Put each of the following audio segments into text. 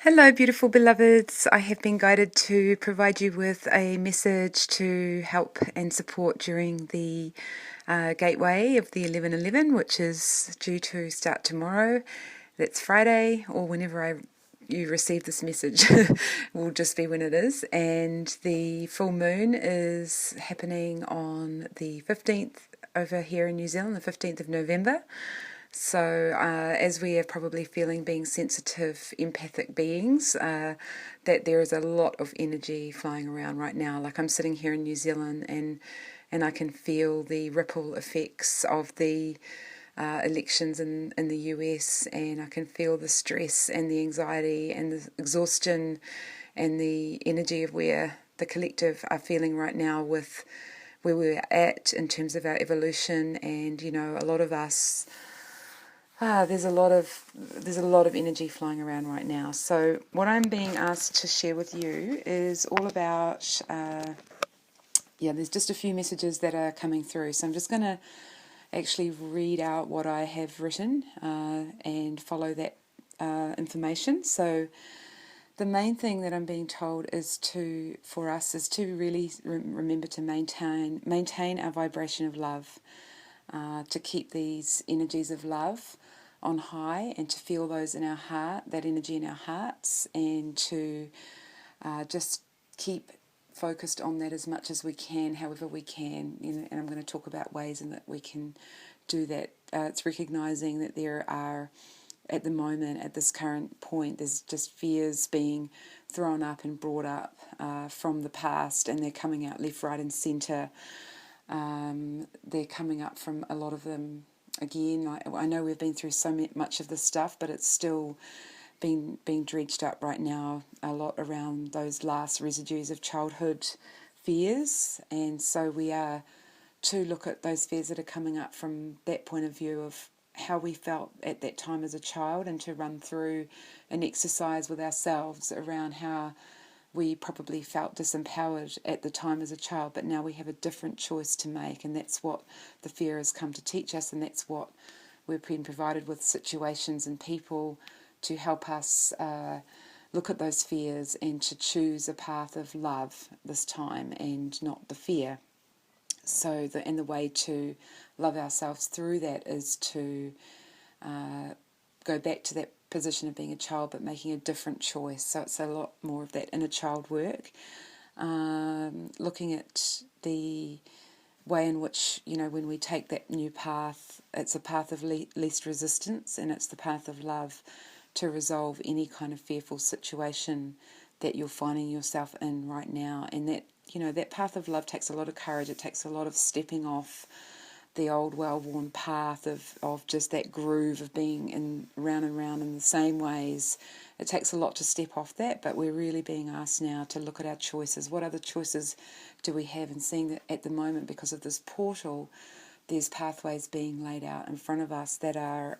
Hello, beautiful beloveds. I have been guided to provide you with a message to help and support during the gateway of the 11:11, which is due to start tomorrow. That's Friday, or whenever you receive this message will just be when it is. And the full moon is happening on the 15th over here in New Zealand, the 15th of November. So, as we are probably feeling being sensitive, empathic beings, that there is a lot of energy flying around right now. Like I'm sitting here in New Zealand and I can feel the ripple effects of the elections in the US, and I can feel the stress and the anxiety and the exhaustion and the energy of where the collective are feeling right now with where we're at in terms of our evolution. And a lot of us, there's a lot of energy flying around right now. So what I'm being asked to share with you is all about there's just a few messages that are coming through. So I'm just going to actually read out what I have written and follow that information. So the main thing that I'm being told is for us to really remember to maintain our vibration of love, to keep these energies of love on high, and to feel those in our heart, that energy in our hearts, and to just keep focused on that as much as we can, however we can. And I'm going to talk about ways in that we can do that. It's recognizing that there are, at the moment, at this current point, there's just fears being thrown up and brought up from the past, and they're coming out left, right, and centre. They're coming up from a lot of them. Again, I know we've been through so much of this stuff, but it's still being dredged up right now, a lot around those last residues of childhood fears. And so we are to look at those fears that are coming up from that point of view of how we felt at that time as a child, and to run through an exercise with ourselves around how we probably felt disempowered at the time as a child, but now we have a different choice to make. And that's what the fear has come to teach us, and that's what we've been provided with, situations and people to help us look at those fears and to choose a path of love this time and not the fear. So the way to love ourselves through that is to go back to that position of being a child, but making a different choice. So it's a lot more of that inner child work, looking at the way in which, when we take that new path, it's a path of least resistance, and it's the path of love to resolve any kind of fearful situation that you're finding yourself in right now. And that, that path of love takes a lot of courage. It takes a lot of stepping off the old well-worn path of just that groove of being in round and round in the same ways. It takes a lot to step off that, but we're really being asked now to look at our choices. What other choices do we have? And seeing that at the moment, because of this portal, there's pathways being laid out in front of us that are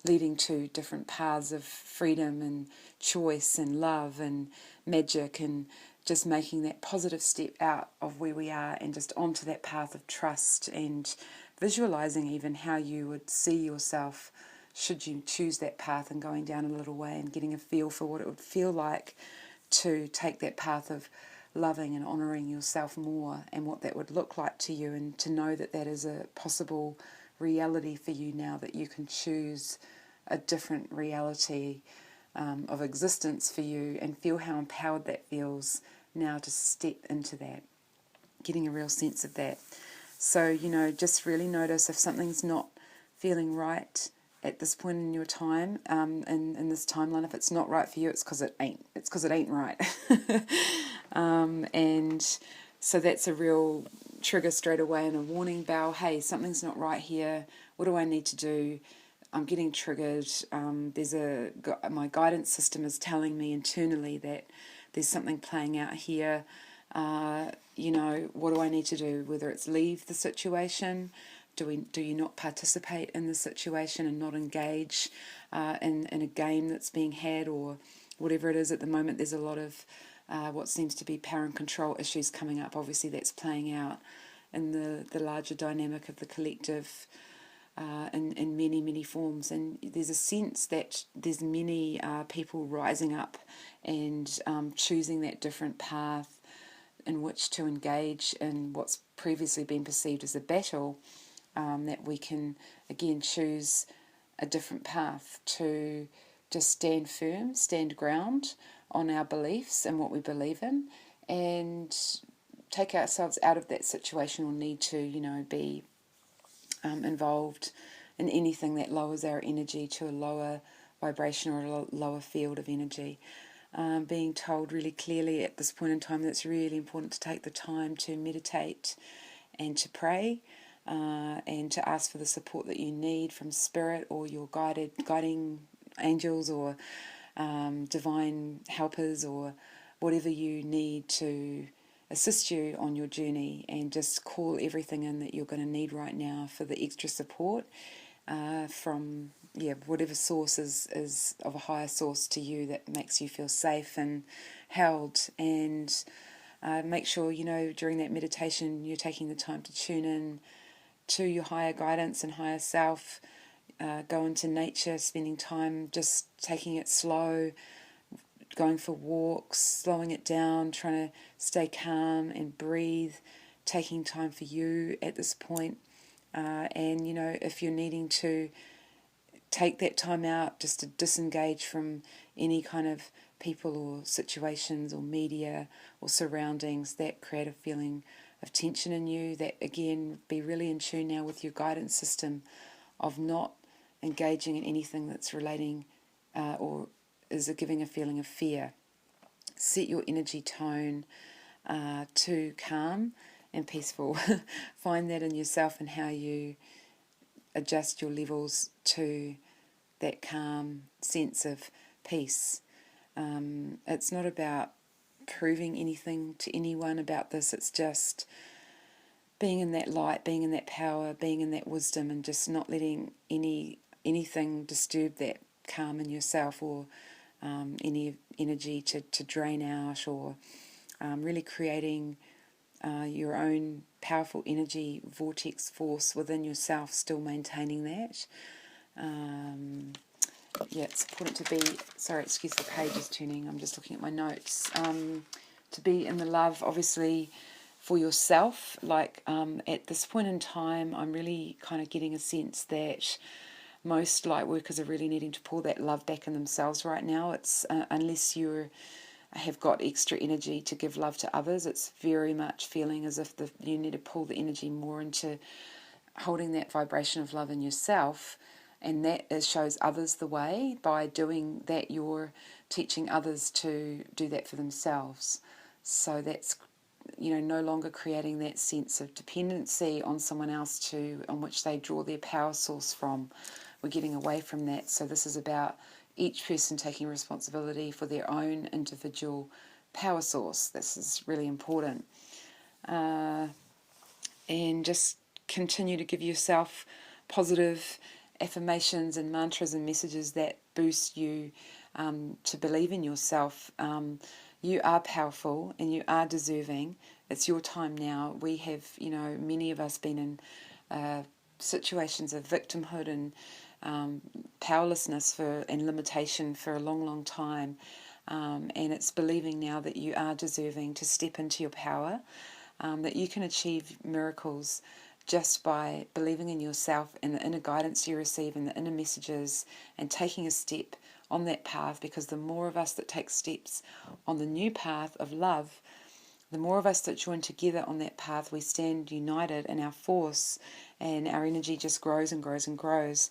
leading to different paths of freedom and choice and love and magic, and just making that positive step out of where we are and just onto that path of trust, and visualizing even how you would see yourself should you choose that path, and going down a little way and getting a feel for what it would feel like to take that path of loving and honouring yourself more, and what that would look like to you, and to know that that is a possible reality for you now, that you can choose a different reality of existence for you, and feel how empowered that feels now to step into that, getting a real sense of that. So, just really notice if something's not feeling right at this point in your time, in this timeline. If it's not right for you, it's because it ain't. It's because it ain't right. And so that's a real trigger straight away, and a warning bell. Hey, something's not right here. What do I need to do? I'm getting triggered. My guidance system is telling me internally that there's something playing out here. What do I need to do? Whether it's leave the situation, do you not participate in the situation and not engage in a game that's being had, or whatever it is. At the moment, there's a lot of what seems to be power and control issues coming up. Obviously, that's playing out in the larger dynamic of the collective in many, many forms. And there's a sense that there's many people rising up and choosing that different path in which to engage in what's previously been perceived as a battle, that we can again choose a different path to just stand firm, stand ground on our beliefs and what we believe in, and take ourselves out of that situational need to, be involved in anything that lowers our energy to a lower vibration or a lower field of energy. Being told really clearly at this point in time that it's really important to take the time to meditate and to pray, and to ask for the support that you need from spirit or your guiding angels or divine helpers or whatever you need to assist you on your journey, and just call everything in that you're going to need right now for the extra support from whatever source is of a higher source to you that makes you feel safe and held. And make sure during that meditation you're taking the time to tune in to your higher guidance and higher self. Go into nature, spending time just taking it slow, going for walks, slowing it down, trying to stay calm and breathe, taking time for you at this point. And if you're needing to take that time out just to disengage from any kind of people or situations or media or surroundings that create a feeling of tension in you, that again, be really in tune now with your guidance system of not engaging in anything that's relating or is giving a feeling of fear. Set your energy tone to calm and peaceful. Find that in yourself and how you adjust your levels to that calm sense of peace. It's not about proving anything to anyone about this. It's just being in that light, being in that power, being in that wisdom, and just not letting anything disturb that calm in yourself, or any energy to drain out, or really creating your own powerful energy vortex force within yourself, still maintaining that. It's important to be, excuse the pages turning, I'm just looking at my notes, to be in the love, obviously, for yourself. At this point in time, I'm really kind of getting a sense that most light workers are really needing to pull that love back in themselves right now. It's unless you have got extra energy to give love to others, it's very much feeling as if you need to pull the energy more into holding that vibration of love in yourself, and that shows others the way. By doing that, you're teaching others to do that for themselves. So that's no longer creating that sense of dependency on someone else on which they draw their power source from. We're getting away from that. So this is about each person taking responsibility for their own individual power source. This is really important. And just continue to give yourself positive affirmations and mantras and messages that boost you to believe in yourself. You are powerful and you are deserving. It's your time now. We have, many of us been in situations of victimhood and powerlessness and limitation for a long, long time. And it's believing now that you are deserving to step into your power, that you can achieve miracles just by believing in yourself and the inner guidance you receive and the inner messages, and taking a step on that path. Because the more of us that take steps on the new path of love, the more of us that join together on that path, we stand united in our force, and our energy just grows and grows and grows.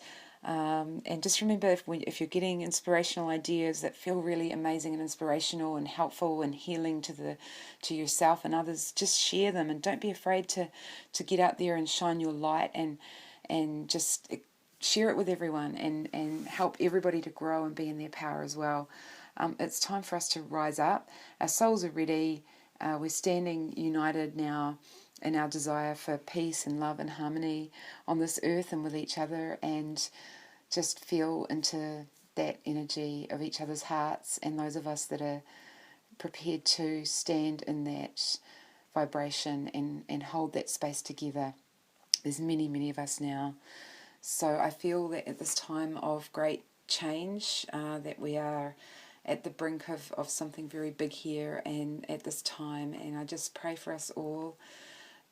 And just remember, if you're getting inspirational ideas that feel really amazing and inspirational and helpful and healing to yourself and others, just share them, and don't be afraid to get out there and shine your light, and just share it with everyone, and help everybody to grow and be in their power as well. It's time for us to rise up. Our souls are ready. We're standing united now in our desire for peace and love and harmony on this earth and with each other, and just feel into that energy of each other's hearts, and those of us that are prepared to stand in that vibration and hold that space together. There's many, many of us now. So I feel that at this time of great change, that we are at the brink of something very big here and at this time. And I just pray for us all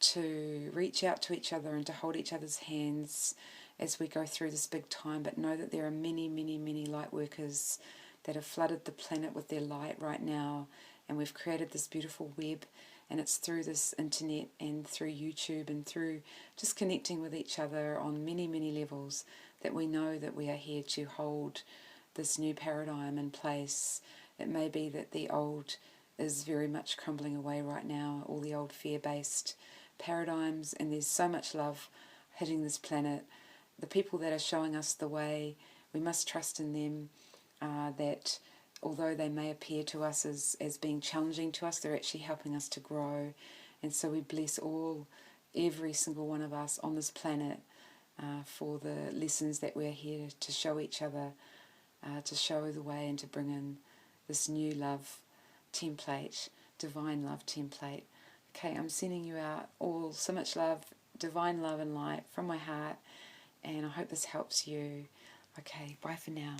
to reach out to each other and to hold each other's hands as we go through this big time, but know that there are many, many, many light workers that have flooded the planet with their light right now, and we've created this beautiful web, and it's through this internet and through YouTube and through just connecting with each other on many, many levels that we know that we are here to hold this new paradigm in place. It may be that the old is very much crumbling away right now, all the old fear-based paradigms, and there's so much love hitting this planet. The people that are showing us the way, we must trust in them, that although they may appear to us as being challenging to us, they're actually helping us to grow. And so we bless every single one of us on this planet for the lessons that we're here to show each other, to show the way and to bring in this new love template, divine love template. Okay, I'm sending you out all so much love, divine love and light from my heart, and I hope this helps you. Okay, bye for now.